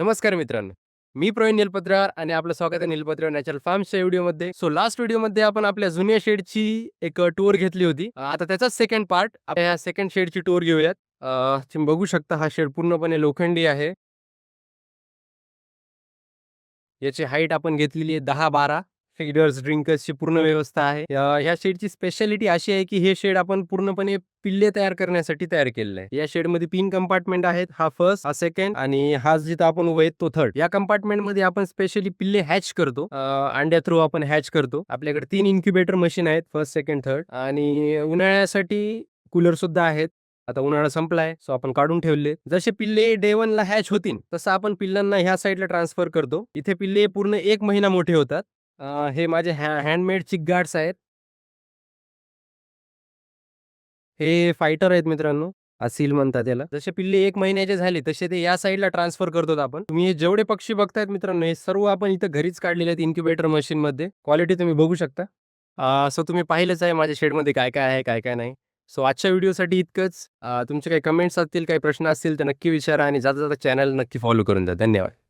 नमस्कार मित्रांनो. मी प्रवीण निलपत्रार आणि आपलं स्वागत आहे निलपत्रार नॅचरल फार्म्सच्या व्हिडिओमध्ये. लास्ट व्हिडिओमध्ये आपण आपल्या जुन्या शेडची एक टूर घेतली होती. आता त्याचाच सेकंड पार्ट. आपण या सेकंड शेडची टूर घेऊयात. तुम्ही बघू शकता हा शेड पूर्णपणे लोखंडी आहे. याची हाईट आपण घेतलेली आहे 10-12 फीडर्स, ड्रिंकर्सची पूर्ण व्यवस्था आहे. ह्या शेडची स्पेशालिटी अशी आहे की हे शेड आपण पूर्णपणे पिल्ले तयार करण्यासाठी तयार केलेलं आहे. या शेडमध्ये 3 कंपार्टमेंट आहेत. हा फर्स्ट, हा सेकंड आणि हा जिथं आपण उभे आहेत तो थर्ड. या कंपार्टमेंटमध्ये आपण स्पेशली पिल्ले हॅच करतो. अंड्या थ्रू आपण हॅच करतो. आपल्याकडे 3 इन्क्युबेटर मशीन आहेत, फर्स्ट, सेकंड, थर्ड. आणि उन्हाळ्यासाठी कूलर सुद्धा आहेत. आता उन्हाळा संपलाय, सो आपण काढून ठेवले. जसे पिल्ले डे 1 ला हॅच होतील तसं आपण पिल्लांना ह्या साईडला ट्रान्सफर करतो. इथे पिल्ले पूर्ण 1 महिना मोठे होतात. हे माझे हँडमेड चिक गार्ड्स आहेत. हे फायटर आहेत मित्रांनो, असील म्हणतात याला. जसे पिल्ले 1 महिन्याचे झाले तसे ते या साईडला ट्रान्सफर करतो आपण. तुम्ही हे जेवढे पक्षी बघतायत मित्रांनो, हे सर्व आपण इथं घरीच काढलेले आहेत इन्क्युबेटर मशीनमध्ये. क्वालिटी तुम्ही बघू शकता. सो तुम्ही पाहिलंच आहे माझ्या शेडमध्ये काय-काय आहे, काय-काय नाही. सो आजच्या व्हिडिओसाठी इतकंच. तुमचे काही कमेंट्स असतील, काही प्रश्न असतील तर नक्की विचारा आणि जाता-जाता चॅनल नक्की फॉलो करून जा. धन्यवाद.